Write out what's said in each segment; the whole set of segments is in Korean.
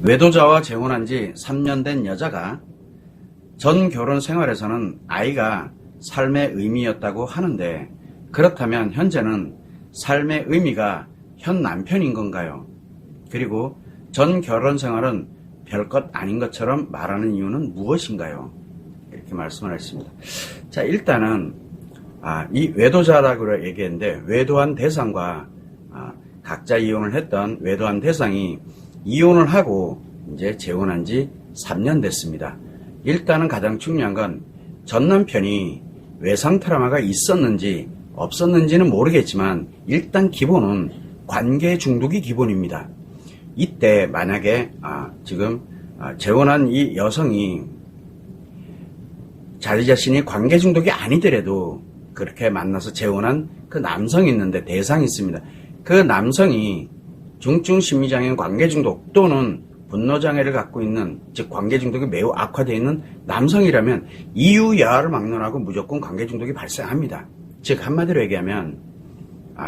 외도자와 재혼한 지 3년 된 여자가 전 결혼 생활에서는 아이가 삶의 의미였다고 하는데, 그렇다면 현재는 삶의 의미가 현 남편인 건가요? 그리고 전 결혼 생활은 별것 아닌 것처럼 말하는 이유는 무엇인가요? 이렇게 말씀을 했습니다. 자, 일단은 이 외도자라고 얘기했는데, 외도한 대상과 각자 이혼을 했던 외도한 대상이 이혼을 하고 이제 재혼한 지 3년 됐습니다. 일단은 가장 중요한 건 전 남편이 외상 트라우마가 있었는지 없었는지는 모르겠지만, 일단 기본은 관계 중독이 기본입니다. 이때 만약에 지금 재혼한 이 여성이 자기 자신이 관계 중독이 아니더라도 그렇게 만나서 재혼한 그 남성이 있는데, 대상이 있습니다. 그 남성이 중증 심리장애인 관계 중독 또는 분노장애를 갖고 있는, 즉 관계 중독이 매우 악화되어 있는 남성이라면 이유 여하를 막론하고 무조건 관계 중독이 발생합니다. 즉 한마디로 얘기하면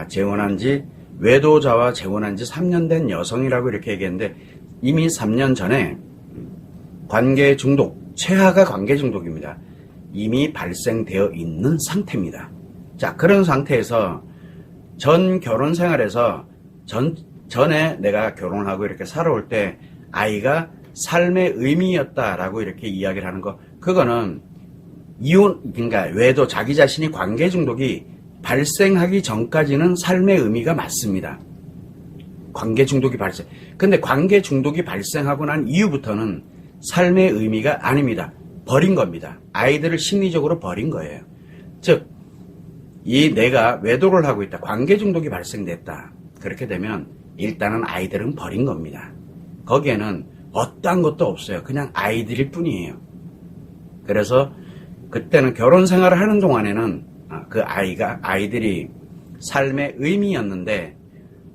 재혼한 지, 외도자와 재혼한 지 3년 된 여성이라고 이렇게 얘기했는데, 이미 3년 전에 관계 중독, 최하가 관계 중독입니다. 이미 발생되어 있는 상태입니다. 자, 그런 상태에서 전 결혼 생활에서 전에 내가 결혼하고 이렇게 살아올 때 아이가 삶의 의미였다라고 이렇게 이야기를 하는 거, 그거는 이혼, 그러니까 외도, 자기 자신이 관계 중독이 발생하기 전까지는 삶의 의미가 맞습니다. 관계 중독이 발생. 근데 관계 중독이 발생하고 난 이후부터는 삶의 의미가 아닙니다. 버린 겁니다. 아이들을 심리적으로 버린 거예요. 즉, 내가 외도를 하고 있다, 관계 중독이 발생됐다, 그렇게 되면 일단은 아이들은 버린 겁니다. 거기에는 어떠한 것도 없어요. 그냥 아이들일 뿐이에요. 그래서 그때는 결혼 생활을 하는 동안에는 그 아이들이 삶의 의미였는데,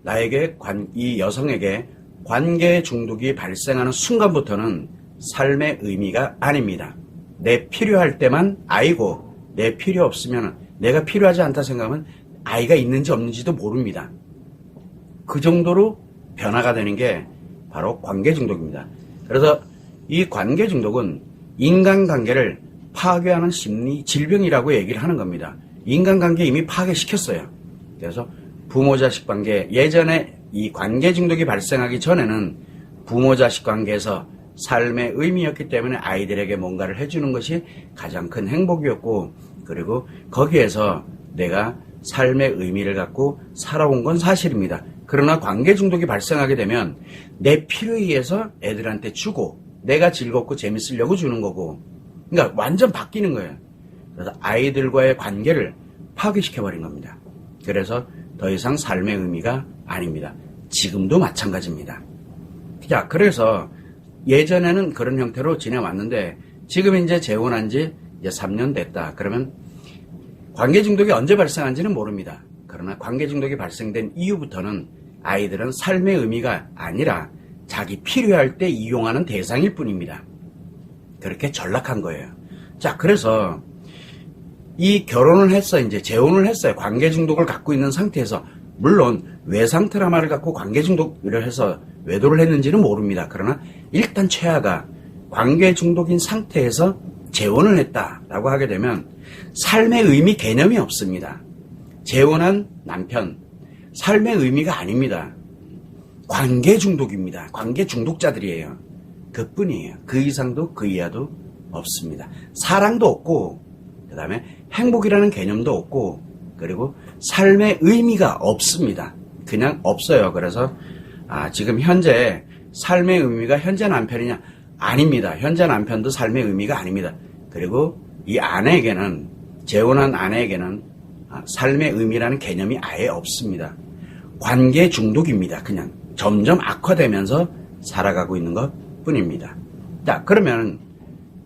나에게 이 여성에게 관계 중독이 발생하는 순간부터는 삶의 의미가 아닙니다. 내 필요할 때만 아이고, 내 필요 없으면, 내가 필요하지 않다 생각하면 아이가 있는지 없는지도 모릅니다. 그 정도로 변화가 되는 게 바로 관계 중독입니다. 그래서 이 관계 중독은 인간관계를 파괴하는 심리 질병이라고 얘기를 하는 겁니다. 인간관계 이미 파괴시켰어요. 그래서 부모-자식 관계, 예전에 이 관계 중독이 발생하기 전에는 부모-자식 관계에서 삶의 의미였기 때문에 아이들에게 뭔가를 해주는 것이 가장 큰 행복이었고, 그리고 거기에서 내가 삶의 의미를 갖고 살아온 건 사실입니다. 그러나 관계 중독이 발생하게 되면 내 필요에 의해서 애들한테 주고, 내가 즐겁고 재밌으려고 주는 거고, 그러니까 완전 바뀌는 거예요. 그래서 아이들과의 관계를 파괴시켜버린 겁니다. 그래서 더 이상 삶의 의미가 아닙니다. 지금도 마찬가지입니다. 자, 그래서 예전에는 그런 형태로 지내왔는데, 지금 이제 재혼한 지 이제 3년 됐다. 그러면 관계 중독이 언제 발생한지는 모릅니다. 그러나 관계 중독이 발생된 이후부터는 아이들은 삶의 의미가 아니라 자기 필요할 때 이용하는 대상일 뿐입니다. 그렇게 전락한 거예요. 자, 그래서 이 결혼을 했어, 이제 재혼을 했어요. 관계 중독을 갖고 있는 상태에서, 물론 외상 트라우마를 갖고 관계 중독을 해서 외도를 했는지는 모릅니다. 그러나 일단 최하가 관계 중독인 상태에서 재혼을 했다라고 하게 되면 삶의 의미 개념이 없습니다. 재혼한 남편, 삶의 의미가 아닙니다. 관계 중독입니다. 관계 중독자들이에요. 그뿐이에요. 그 이상도 그 이하도 없습니다. 사랑도 없고, 그 다음에 행복이라는 개념도 없고, 그리고 삶의 의미가 없습니다. 그냥 없어요. 그래서 지금 현재 삶의 의미가 현재 남편이냐? 아닙니다. 현재 남편도 삶의 의미가 아닙니다. 그리고 이 아내에게는, 재혼한 아내에게는 삶의 의미라는 개념이 아예 없습니다. 관계 중독입니다. 그냥 점점 악화되면서 살아가고 있는 것 뿐입니다. 자, 그러면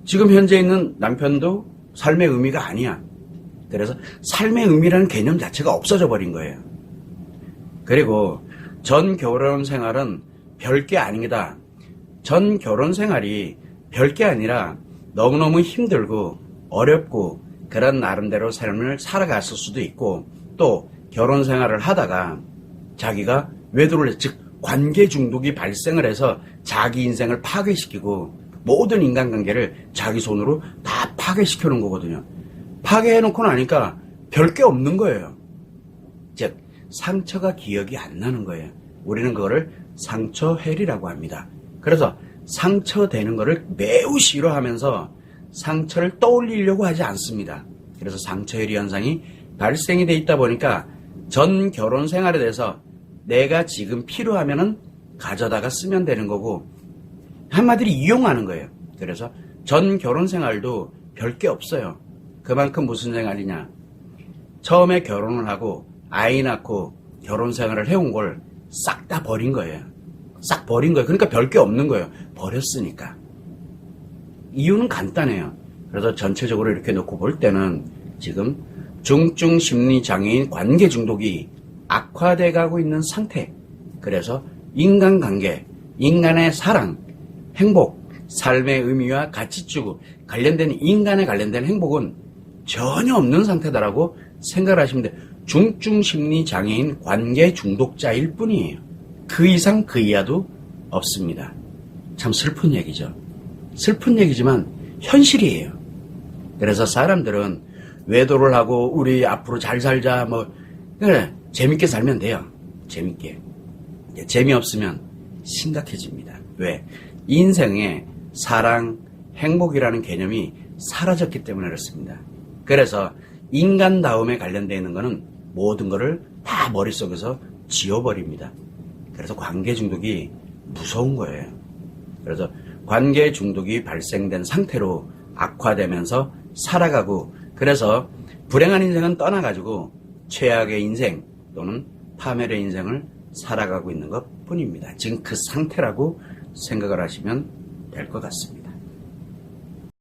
지금 현재 있는 남편도 삶의 의미가 아니야. 그래서 삶의 의미라는 개념 자체가 없어져 버린 거예요. 그리고 전 결혼 생활은 별게 아닙니다. 전 결혼 생활이 별게 아니라 너무너무 힘들고 어렵고 그런 나름대로 삶을 살아갔을 수도 있고, 또 결혼 생활을 하다가 자기가 외도를, 즉 관계 중독이 발생을 해서 자기 인생을 파괴시키고 모든 인간관계를 자기 손으로 다 파괴시켜 놓은 거거든요. 파괴해 놓고 나니까 별게 없는 거예요. 즉 상처가 기억이 안 나는 거예요. 우리는 그거를 상처회리라고 합니다. 그래서 상처되는 거를 매우 싫어하면서 상처를 떠올리려고 하지 않습니다. 그래서 상처회리 현상이 발생이 돼 있다 보니까 전 결혼 생활에 대해서 내가 지금 필요하면은 가져다가 쓰면 되는 거고 한마디로 이용하는 거예요. 그래서 전 결혼 생활도 별게 없어요. 그만큼 무슨 생활이냐. 처음에 결혼을 하고 아이 낳고 결혼 생활을 해온 걸 싹 다 버린 거예요. 싹 버린 거예요. 그러니까 별게 없는 거예요. 버렸으니까. 이유는 간단해요. 그래서 전체적으로 이렇게 놓고 볼 때는 지금 중증 심리장애인 관계 중독이 악화돼 가고 있는 상태. 그래서 인간관계, 인간의 사랑, 행복, 삶의 의미와 가치추구 관련된 인간에 관련된 행복은 전혀 없는 상태다라고 생각을 하시면 돼요. 중증 심리장애인 관계 중독자일 뿐이에요. 그 이상 그 이하도 없습니다. 참 슬픈 얘기죠. 슬픈 얘기지만 현실이에요. 그래서 사람들은 외도를 하고 우리 앞으로 잘 살자 뭐 그래 재밌게 살면 돼요. 재밌게. 재미없으면 심각해집니다. 왜? 인생에 사랑, 행복이라는 개념이 사라졌기 때문에 그렇습니다. 그래서 인간다움에 관련되어 있는 거는 모든 거를 다 머릿속에서 지워버립니다. 그래서 관계 중독이 무서운 거예요. 그래서 관계 중독이 발생된 상태로 악화되면서 살아가고 그래서 불행한 인생은 떠나가지고 최악의 인생 또는 파멸의 인생을 살아가고 있는 것 뿐입니다. 지금 그 상태라고 생각을 하시면 될 것 같습니다.